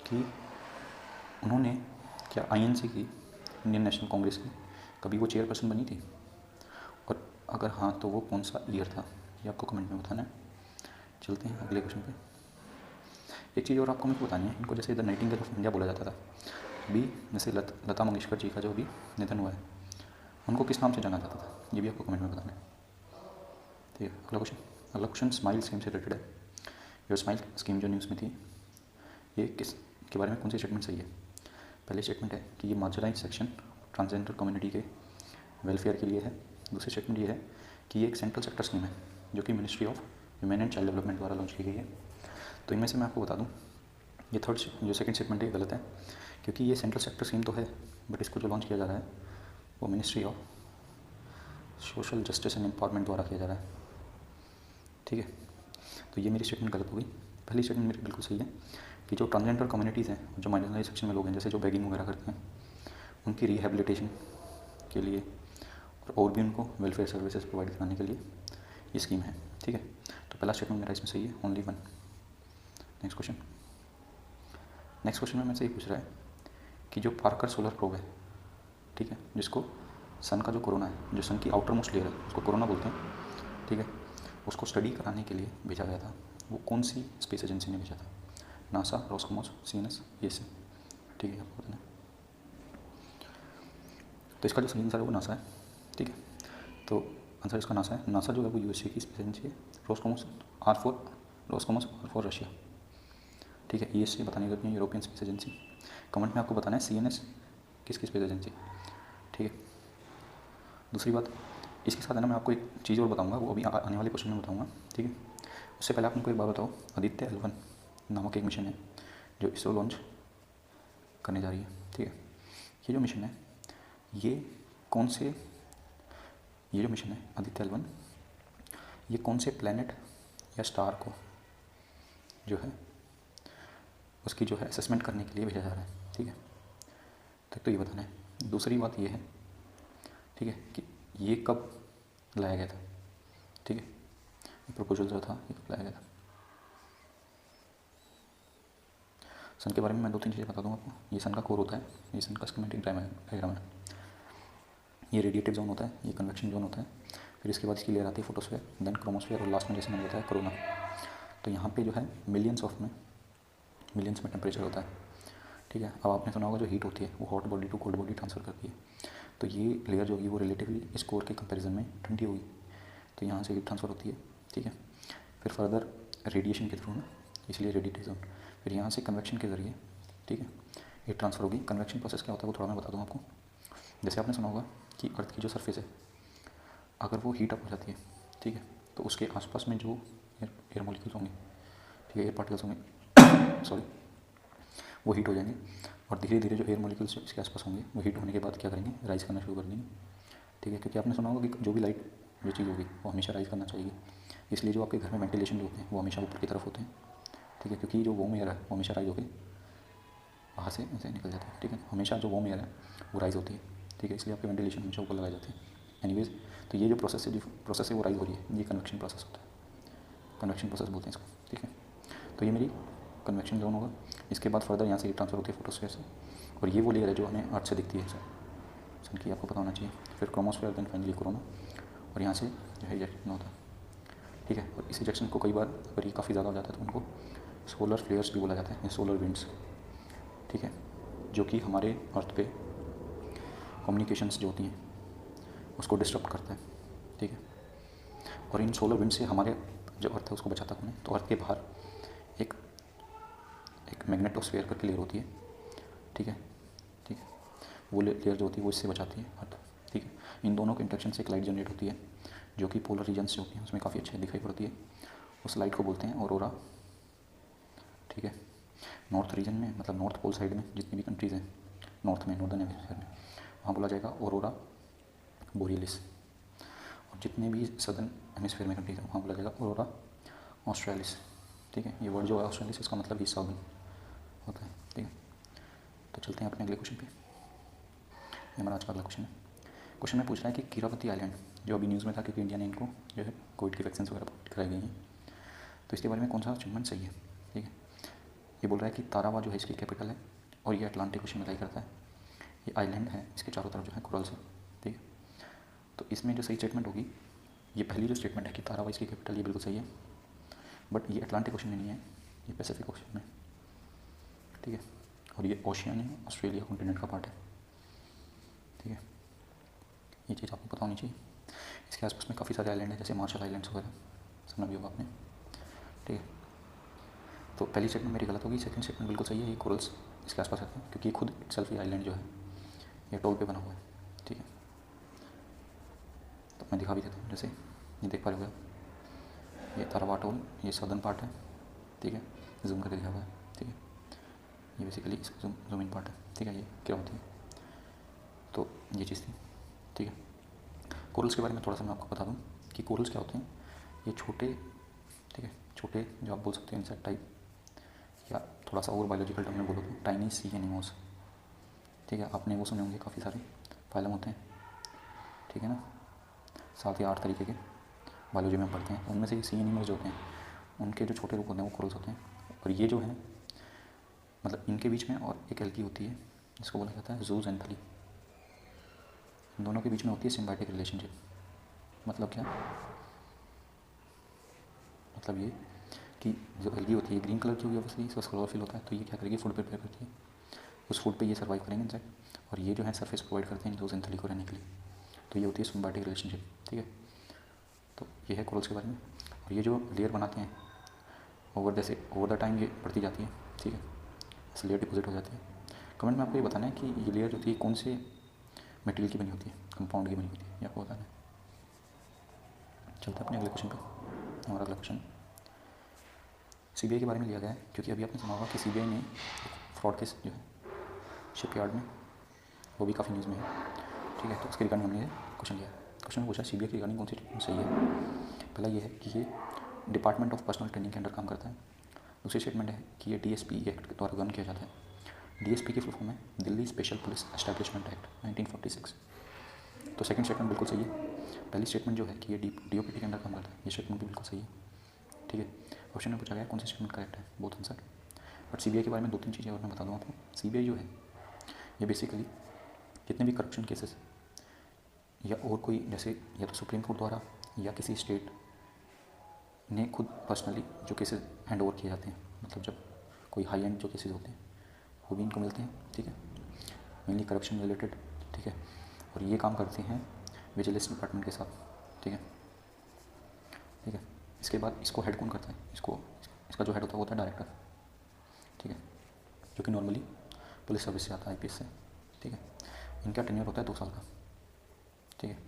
Speaker 1: कि उन्होंने क्या आईएनसी की, इंडियन नेशनल कांग्रेस की, कभी वो चेयरपर्सन बनी थी, और अगर हाँ तो वो कौन सा ईयर था, ये आपको कमेंट में बताना है। चलते हैं अगले क्वेश्चन पे। एक चीज़ और आपको मेरे को बतानी है, इनको जैसे द नाइटिंगेल ऑफ इंडिया बोला जाता था, अभी जैसे लता मंगेशकर जी का जो अभी निधन हुआ है, उनको किस नाम से जाना जाता था, ये भी आपको कमेंट में बताना है, ठीक है। अगला क्वेश्चन स्माइल स्कीम से रिलेटेड है। जो स्माइल स्कीम जो न्यूज़ में थी, ये किस के बारे में कौन सी स्टेटमेंट सही है। पहली स्टेटमेंट है कि ये मार्जिनाइज्ड सेक्शन ट्रांसजेंडर कम्युनिटी के वेलफेयर के लिए है। दूसरी स्टेटमेंट ये है कि ये एक सेंट्रल सेक्टर स्कीम है जो कि ministry of human and child development द्वारा लॉन्च की गई है। तो इनमें से मैं आपको बता दूं, ये जो सेकंड स्टेटमेंट है गलत है, क्योंकि ये सेंट्रल सेक्टर स्कीम तो है, बट इसको जो लॉन्च किया जा रहा है वो ministry of social justice and empowerment द्वारा किया जा रहा है, ठीक है। तो ये मेरी स्टेटमेंट गलत हो गई। पहली स्टेटमेंट मेरी बिल्कुल सही है कि जो ट्रांसजेंडर कम्युनिटीज़ हैं, जो माइनॉरिटी सेक्शन में लोग हैं, जैसे जो बेगिंग वगैरह करते हैं, उनकी रिहेबिलिटेशन के लिए और भी उनको वेलफेयर सर्विसेज प्रोवाइड कराने के लिए ये स्कीम है, ठीक है। तो पहला स्टेटमेंट मेरा इसमें सही है, ओनली वन। नेक्स्ट क्वेश्चन में मुझसे ये पूछ रहा है कि जो पार्कर सोलर प्रोब है, ठीक है, जिसको सन का जो कोरोना है, जो सन की आउटर मोस्ट लेयर है, उसको कोरोना बोलते हैं, ठीक है, उसको स्टडी कराने के लिए भेजा गया था, वो कौन सी स्पेस एजेंसी ने भेजा था। नासा, रोस्कोमोस, सीएनएस, ईएसए, ठीक है, आपको बताना है। तो इसका जो सही आंसर है वो नासा है, ठीक है। तो आंसर इसका नासा है। नासा जो है वो यूएसए की स्पेस एजेंसी है। रोस्कोमोस R4 रशिया, ठीक है। ईएसए बताने की अपनी यूरोपियन स्पेस एजेंसी। कमेंट में आपको बताना है सीएनएस किसकी स्पेस एजेंसी, ठीक है। दूसरी बात, इसके साथ है ना, मैं आपको एक चीज़ और बताऊंगा, वो अभी आने वाले क्वेश्चन में बताऊंगा, ठीक है। उससे पहले आप मुझको एक बात बताओ, आदित्य L1 नामक एक मिशन है जो इसरो लॉन्च करने जा रही है, ठीक है। ये जो मिशन है, ये जो मिशन है आदित्य L1, ये कौन से प्लैनेट या स्टार को जो है उसकी जो है असेसमेंट करने के लिए भेजा जा रहा है, ठीक है। तो ये बताना है। दूसरी बात ये है, ठीक है, कि ये कब लाया गया था, ठीक है, ये प्रपोजल जो था ये कब लाया गया था। सन के बारे में मैं 2-3 चीज़ें बता दूंगा आपको। ये सन का कोर होता है, ये सन का स्कीमेटिक डायग्राम है, ये रेडिएटिव जोन होता है, ये कन्वेक्शन जोन होता है, फिर इसके बाद इसकी लेयर आती है फोटोस्फीयर, देन क्रोमोस्फीयर, और लास्ट में जैसे मैंने बताया कोरोना। तो यहाँ पे जो है मिलियंस में टेम्परेचर होता है, ठीक है। अब आपने सुना होगा जो हीट होती है वो hot body to cold body transfer करती है, तो ये लेयर जो होगी वो रिलेटिवली इस कोर के कंपैरिजन में ठंडी होगी, तो यहाँ से हीट ट्रांसफ़र होती है, ठीक है। फिर फर्दर रेडिएशन के थ्रू ना, इसलिए रेडिएटिव जोन, फिर यहाँ से कन्वेक्शन के ज़रिए, ठीक है, हीट ट्रांसफ़र होगी। कन्वेक्शन प्रोसेस क्या होता है वो थोड़ा मैं बता दूँ आपको। जैसे आपने सुना होगा कि अर्थ की जो सरफेस है, अगर वो हीट अप हो जाती है, ठीक है, तो उसके आसपास में जो एयर मॉलिक्यूल्स होंगे, ठीक है, एयर पार्टिकल्स होंगे सॉरी, वो हीट हो जाएंगे, और धीरे धीरे जो एयर मॉलिक्यूल्स इसके आसपास होंगे वो हीट होने के बाद क्या करेंगे, राइज करना शुरू कर देंगे, ठीक है। क्योंकि आपने सुना होगा कि जो भी लाइट जो चीज़ होगी वो हमेशा राइज करना चाहिए, इसलिए जो आपके घर में वेंटिलेशन जो होते हैं वो हमेशा ऊपर की तरफ होते हैं, ठीक है, क्योंकि जो वॉर्म एयर है वो हमेशा राइज होकर बाहर से ऐसे निकल जाती है, ठीक है। हमेशा जो वॉर्म एयर है वो राइज होती है, ठीक है, इसलिए आपके वेंटिलेशन हमेशा ऊपर लगाए जाते हैं। एनीवेज, तो ये जो प्रोसेस है वो राइज हो रही है, ये कन्वेक्शन प्रोसेस होता है, कन्वेक्शन प्रोसेस बोलते हैं इसको, ठीक है। तो ये मेरी कन्वेक्शन जोन होगा। इसके बाद फर्दर यहाँ से हीट ट्रांसफर होती है फोटोस्फीयर से, और ये वो लेयर है जो हमें अर्थ से दिखती है सन की, आपको पता होना चाहिए। फिर क्रोमोस्फीयर, देन फाइनली कोरोना, और यहाँ से जो है इजेक्शन होता है, ठीक है। और इस इजेक्शन को कई बार अगर ये काफ़ी ज़्यादा हो जाता है तो उनको सोलर फ्लेयर्स भी बोला जाता है, या सोलर विंड्स, ठीक है, जो कि हमारे अर्थ पे कम्युनिकेशंस जो होती हैं उसको डिस्टर्ब करता है, ठीक है। और इन सोलर विंड से हमारे जो अर्थ है उसको बचाता कौन है, तो अर्थ के बाहर एक मैग्नेटोस्फीयर करके लेयर होती है, ठीक है, वो लेयर जो होती है वो इससे बचाती है अर्थ, ठीक है। इन दोनों के इंटरेक्शन से एक लाइट जनरेट होती है जो कि पोलर रीजन्स जो होती हैं उसमें काफ़ी अच्छे दिखाई पड़ती है, उस लाइट को बोलते हैं ऑरोरा, ठीक है। नॉर्थ रीजन में, मतलब नॉर्थ पोल साइड में जितनी भी कंट्रीज़ हैं नॉर्थ में, नॉर्दर्न हेमिस्फीयर में, वहाँ बोला जाएगा ऑरोरा बोरियलिस, और जितने भी सदर्न हेमिस्फीयर में कंट्रीज हैं वहाँ बोला जाएगा ऑरोरा ऑस्ट्रेलिस, ठीक है। ये वर्ड जो है ऑस्ट्रेलिस, इसका मतलब ही साउदर्न होता है, ठीक है। तो चलते हैं अपने अगले क्वेश्चन पे। ये हमारा आज का अगला क्वेश्चन है। क्वेश्चन में पूछ रहा है कि कीरावती आइलैंड जो अभी न्यूज़ में था, क्योंकि इंडिया ने इनको जो है कोविड की वैक्सीन वगैरह कराई गई हैं। तो इसके बारे में कौन सा अचीवमेंट सही है, ठीक है। ये बोल रहा है कि तारावा जो है इसकी कैपिटल है और ये अटलांटिक ओशन में लाई करता है। ये आइलैंड है, इसके चारों तरफ जो है कोरल्स है, ठीक है। तो इसमें जो सही स्टेटमेंट होगी, ये पहली जो स्टेटमेंट है कि तारावा इसकी कैपिटल, ये बिल्कुल सही है। बट ये अटलांटिक ओशन में नहीं है, ये पैसिफिक ओशन में, ठीक है। और ये ओशियन है, ऑस्ट्रेलिया कॉन्टिनेंट का पार्ट है, ठीक है। ये चीज़ आपको पता होनी चाहिए। इसके आसपास में काफ़ी सारे आइलैंड हैं, जैसे मार्शल आइलैंड्स वगैरह, सुना भी होगा आपने, ठीक है। तो पहली स्टेटमेंट मेरी गलत होगी, सेकंड स्टेटमेंट बिल्कुल सही है। ये कोरल्स इसके आसपास रहते हैं, क्योंकि ये खुद इटसेल्फ ही आइलैंड जो है ये टोल पे बना हुआ है, ठीक है। तो मैं दिखा भी देता हूँ, जैसे ये देख पा रहे हो, ये तारावा टोल, ये सदर्न पार्ट है, ठीक है। जूम करके दिखा हुआ है, ठीक है। ये बेसिकली इसका जूम इन पार्ट है, ठीक है। ये क्या होती है, तो ये चीज़ थी, ठीक है। कोरल्स के बारे में थोड़ा सा मैं आपको बता दूं कि कोरल्स क्या होते हैं। ये छोटे, ठीक है, छोटे जो आप बोल सकते हैं इंसेक्ट टाइप, या थोड़ा सा और बायोलॉजिकल टर्म में बोलो तो टाइनी सी एनिमल्स, ठीक है। आपने वो सुने होंगे, काफ़ी सारे फाइलम होते हैं, ठीक है ना, 7 या 8 तरीके के बायोलॉजी में पढ़ते हैं। उनमें से ये सी एनिमल्स जो होते हैं, उनके जो छोटे रूप होते हैं वो कोरल्स होते हैं। और ये जो है, मतलब इनके बीच में और एक एल्गी होती है जिसको बोला जाता है जूज़ैंथली। इन दोनों के बीच में होती है सिम्बायोटिक रिलेशनशिप। मतलब क्या, मतलब ये कि जो एल्गी होती है ग्रीन कलर की होगी, ऑब्वियसली इसका क्लोरोफिल होता है, तो ये क्या करेगी, फूड प्रिपेयर करती है, उस फूड पे ये सर्वाइव करेंगे इंसेक्ट, और ये जो है सरफेस प्रोवाइड करते हैं जूज़ैंथली को रहने के लिए। तो ये होती है सिम्बायोटिक रिलेशनशिप, ठीक है। तो ये है कोरल्स के बारे में। और ये जो लेयर बनाते हैं ओवर द टाइम ये बढ़ती जाती है, ठीक है, ऐसे लेयर डिपोजिट हो जाती है। कमेंट में आपको ये बताना है कि ये लेयर जो होती है कौन से मटेरियल की बनी होती है, कंपाउंड की बनी होती है, ये आपको बताना है। चलते हैं अपने अगले क्वेश्चन पे। हमारा अगला क्वेश्चन सीबीआई के बारे में लिया गया है, क्योंकि अभी आपने सुना होगा कि सीबीआई ने फ्रॉड केस जो है शिपयार्ड में, वो भी काफ़ी न्यूज़ में है, ठीक है। तो उसके रिगार्डिंग हमने क्वेश्चन लिया। क्वेश्चन में पूछा सीबीआई की रिगार्डिंग कौन सी स्टेटमेंट सही है। पहला ये है कि ये डिपार्टमेंट ऑफ पर्सनल ट्रेनिंग के अंडर काम करता है। दूसरी स्टेटमेंट है कि ये डीएसपी एक्ट के द्वारा गन किया जाता है। डीएसपी की फुल फॉर्म है Delhi special police establishment act 1946। तो सेकंड स्टेटमेंट बिल्कुल सही है। पहली स्टेटमेंट जो है कि ये डीओपीटी के अंडर काम करता है, ये स्टेटमेंट भी बिल्कुल सही है, ठीक है। क्वेश्चन में पूछा गया कौन सी स्टेटमेंट करेक्ट है, बोथ आंसर। बट सीबीआई के बारे में 2-3 चीज़ें और मैं बता दूँ आपको। सीबीआई जो है ये बेसिकली जितने भी करप्शन केसेस या और कोई, जैसे या तो सुप्रीम कोर्ट द्वारा या किसी स्टेट ने खुद पर्सनली जो केसेस हैंड ओवर किए जाते हैं, मतलब जब कोई हाई एंड जो केसेस होते हैं वो भी इनको मिलते हैं, ठीक है, मेनली करप्शन रिलेटेड, ठीक है। और ये काम करते हैं विजिलेंस डिपार्टमेंट के साथ, ठीक है, ठीक है। इसके बाद इसको हेड कौन करता है, इसका जो हेड होता है वो होता है डायरेक्टर, ठीक है, जो कि नॉर्मली पुलिस सर्विस से आता है, आईपीएस से, ठीक है। इनका टेन्योर होता है 2 साल का, ठीक है।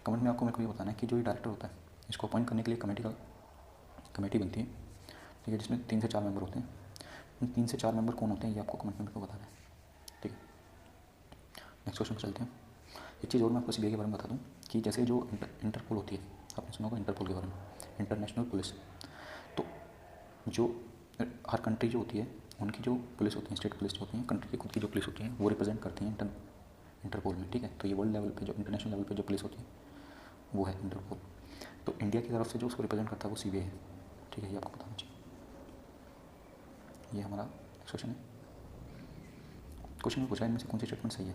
Speaker 1: कमेंट में आपको मेरे को ये बताना है कि जो ये डायरेक्टर होता है इसको अपॉइंट करने के लिए कमेटी बनती है, ठीक है, जिसमें 3 से 4 मेंबर होते हैं। उन 3 से 4 मेंबर कौन होते हैं ये आपको कमेंट में मेरे को बताना है, ठीक है। नेक्स्ट क्वेश्चन पर चलते हैं। एक चीज़ और मैं आपको सीबीआई के बारे में बता दूं कि जैसे जो इंटरपोल होती है, आपने सुना होगा इंटरपोल के बारे में, इंटरनेशनल पुलिस। तो जो हर कंट्री जो होती है उनकी जो पुलिस होती है, स्टेट पुलिस जो होती हैं, कंट्री की खुद की जो पुलिस होती है वो रिप्रेजेंट करती हैं इंटरपोल में, ठीक है। तो ये वर्ल्ड लेवल पे जो इंटरनेशनल लेवल पे जो पुलिस होती है वो है इंटरपोल। तो इंडिया की तरफ से जो उसको रिप्रेजेंट करता है वो सीबीआई है, ठीक है, ये आपको बताना चाहिए। ये हमारा क्वेश्चन है। क्वेश्चन में पूछा है इनमें से कौन सी स्टेटमेंट सही है।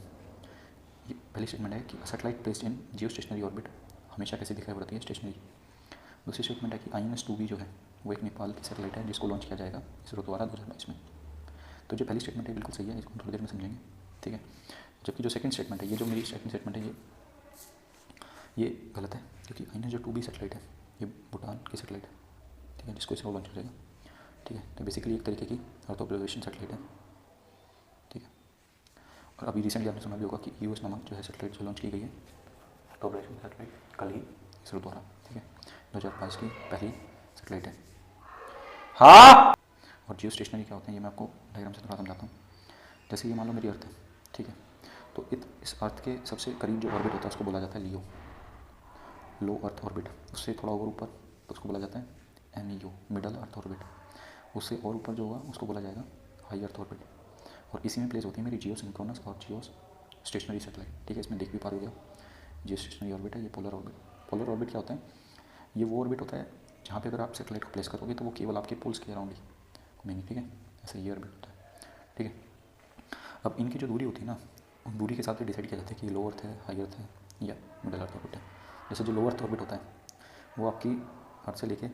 Speaker 1: ये पहली स्टेटमेंट है कि satellite placed in Jio stationery orbit हमेशा कैसे दिखाई पड़ती है, स्टेशनरी। दूसरी स्टेटमेंट है कि INS-2B जो है वो एक नेपाल की सैटेलाइट है जिसको लॉन्च किया जाएगा इसरो द्वारा 2022 में। तो जो पहली स्टेटमेंट है बिल्कुल सही है, इसको हम थोड़ी देर में समझेंगे, ठीक है। जबकि जो सेकंड स्टेटमेंट है, ये जो मेरी सेकंड स्टेटमेंट है ये गलत है, क्योंकि INS-2B सैटेलाइट है ये भूटान की सैटेलाइट है, ठीक है, जिसको इसरो लॉन्च हो जाएगा, ठीक है। तो बेसिकली एक तरीके की अर्थ ऑब्जर्वेशन सैटेलाइट है, ठीक है। और अभी रिसेंटली आपने सुना भी होगा कि EOS नामक जो है सैटेलाइट जो लॉन्च की गई है, अर्थ ऑब्जर्वेशन सैटेलाइट, कल ही इसरो द्वारा, ठीक है, 2022 की पहली सैटेलाइट है। हाँ। और जियो स्टेशनरी क्या होते हैं ये मैं आपको डायग्राम से थोड़ा समझाता हूँ। जैसे ये मान लो मेरी अर्थ है, ठीक है, तो इस अर्थ के सबसे करीब जो ऑर्बिट होता है उसको बोला जाता है लो अर्थ ऑर्बिट। उससे थोड़ा और ऊपर तो उसको बोला जाता है MEO, मिडल अर्थ ऑर्बिट। उससे और ऊपर जो होगा उसको बोला जाएगा हाई अर्थ ऑर्बिट। और इसी में प्लेस होती है मेरी जियो सिंक्रोनस और जियो स्टेशनरी सैटेलाइट, ठीक है। इसमें देख भी पा रहे हो, जियो स्टेशनरी ऑर्बिट है, ये पोलर ऑर्बिट, पोलर ऑर्बिट क्या होता है? ये वो ऑर्बिट होता है जहाँ पे अगर आप सेटेलाइट को प्लेस करोगे तो वो केवल आपके पोल्स के अराउंड ही घूमेंगे, ठीक है। ऐसे ये ऑर्बिट होता है, ठीक है। अब इनकी जो दूरी होती है ना, उन दूरी के हिसाब से डिसाइड किया जाता है कि लो अर्थ है, हाई अर्थ है या मिडल अर्थ ऑर्बिट है। जैसे जो लो अर्थ ऑर्बिट होता है वो आपकी अर्थ से लेके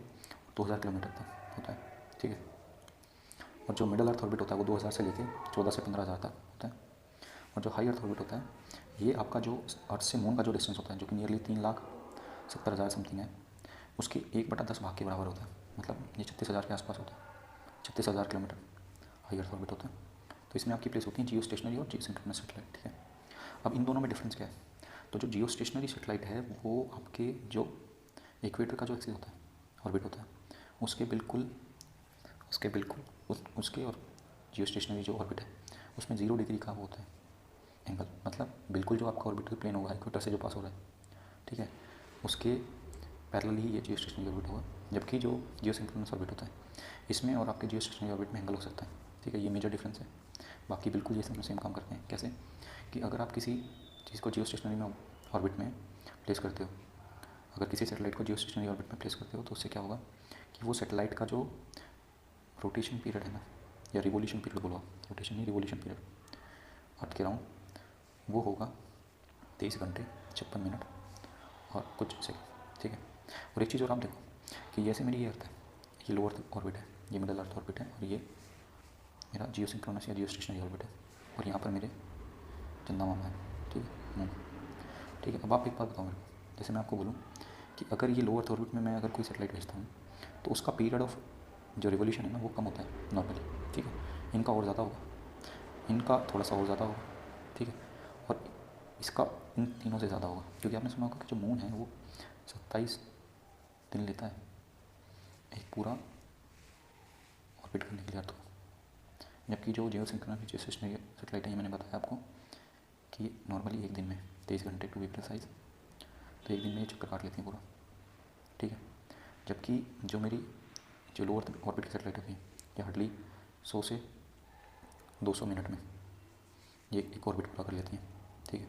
Speaker 1: 2000 किलोमीटर तक होता है, ठीक है। और जो मिडल अर्थ ऑर्बिट होता है वो 2000 से लेके 14 से 15,000 तक होता है। और जो हाई अर्थ ऑर्बिट होता है ये आपका जो अर्थ से मून का जो डिस्टेंस होता है, जो कि नियरली 3,70,000 समथिंग है, उसके 1/10 भाग के बराबर होता है। मतलब ये 36,000 के आसपास होता है, 36,000 किलोमीटर हाई अर्थ ऑर्बिट होता है। तो इसमें आपकी प्लेस होती है जियो स्टेशनरी और जियो सिंक्रोनस सेटेलाइट, ठीक है। अब इन दोनों में डिफरेंस क्या है? तो जो जियो स्टेशनरी सेटेलाइट है वो आपके जो इक्वेटर का जो एक्सिस होता है, ऑर्बिट होता है, उसके बिल्कुल उसके और जियो स्टेशनरी जो ऑर्बिट है उसमें 0 डिग्री का वो होता है एंगल। मतलब बिल्कुल जो आपका ऑर्बिटल प्लेन होगा इक्वेटर से जो पास हो रहा है, ठीक है, उसके पैरेलल ही ये जियो स्टेशनरी ऑर्बिट होगा। जबकि जो जियो सिंक्रोनस ऑर्बिट होता है इसमें और आपके जियो स्टेशनरी ऑर्बिट में एंगल हो सकता है, ठीक है। ये मेजर डिफरेंस है। बाकी बिल्कुल ये सेम काम करते हैं। कैसे कि अगर आप किसी चीज़ को जियो स्टेशनरी में ऑर्बिट में प्लेस करते हो, अगर किसी सेटेलाइट को जियो स्टेशनरी ऑर्बिट में प्लेस करते हो तो उससे क्या होगा कि वो सेटेलाइट का जो रोटेशन पीरियड है ना, या रिवोल्यूशन पीरियड बोलो, रोटेशन नहीं रिवोल्यूशन पीरियड, अर्थ के राउंड, वो होगा 23 घंटे 56 मिनट और कुछ सेकंड, ठीक है। और एक चीज़ और आप देखो कि जैसे मेरी ये अर्थ है, ये लोअर ऑर्बिट है, ये मिडल अर्थ ऑर्बिट है, और ये मेरा जियो सिंक्रोनस या जियो स्टेशनरी ऑर्बिट है, और यहाँ पर मेरे चंदा मामा है, ठीक है, मून, ठीक है। अब आप एक बात बताओ मेरे को, जैसे मैं आपको बोलूँ कि अगर ये लोअर अर्थ ऑर्बिट में मैं अगर कोई सेटेलाइट भेजता हूँ तो उसका पीरियड ऑफ जो रिवोल्यूशन है ना वो कम होता है नॉर्मली, ठीक है। इनका और ज़्यादा होगा, इनका थोड़ा सा और ज़्यादा होगा, ठीक है, और इसका इन तीनों से ज़्यादा होगा। क्योंकि आपने सुना होगा कि जो मून है वो 27 दिन लेता है एक पूरा ऑर्बिट करने के लिए अर्थ को, जबकि जो जियो सिंक्रोनस जियो स्टेशनरी सेटेलाइट है, ये मैंने बताया आपको कि नॉर्मली एक दिन में 23 घंटे टू बी प्रिसाइज, तो एक दिन में ये चक्कर काट लेती हैं पूरा, ठीक है। जबकि जो मेरी जो लोअर ऑर्बिट की सेटेलाइट होती है ये हार्डली 100 से 200 मिनट में ये एक ऑर्बिट पूरा कर लेती हैं, ठीक है।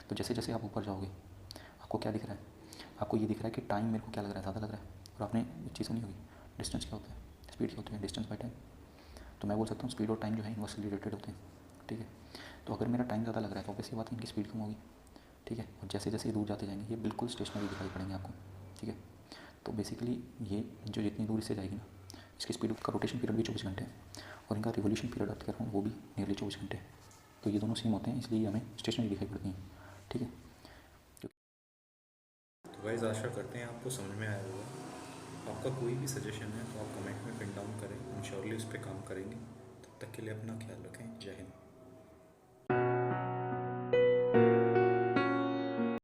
Speaker 1: तो जैसे जैसे आप ऊपर जाओगे आपको क्या दिख रहा है? आपको ये दिख रहा है कि टाइम मेरे को क्या लग रहा है, ज़्यादा लग रहा है। और आपने एक चीज़ सुनी होगी, डिस्टेंस क्या होता है, स्पीड क्या होती है, डिस्टेंस बाई टाइम। तो मैं बोल सकता हूँ स्पीड और टाइम जो है इन्वर्सली रिलेटेड होते हैं, ठीक है। तो अगर मेरा टाइम ज़्यादा लग रहा है तो ऑब्वियसली बात है इनकी स्पीड कम होगी, ठीक है। और जैसे जैसे दूर जाते जाएंगे ये बिल्कुल स्टेशनरी दिखाई पड़ेंगे आपको, ठीक है। तो बेसिकली ये जो जितनी दूर से जाएगी ना, इसकी स्पीड का रोटेशन पीरियड भी 24 घंटे है, और इनका रिवोल्यूशन पीरियड अर्थ कर रहा हूँ वो भी नियरली 24 घंटे है। तो ये दोनों सेम होते हैं, इसलिए हमें स्टेशनरी दिखाई पड़ती हैं, ठीक है।
Speaker 2: तो गाइस आशा करते हैं आपको समझ में आया होगा। आपका कोई भी सजेशन है तो आप कमेंट में पिन डाउन करें, हम श्योरली उस पर काम करेंगे। तब तक के लिए अपना ख्याल रखें। जय हिंद।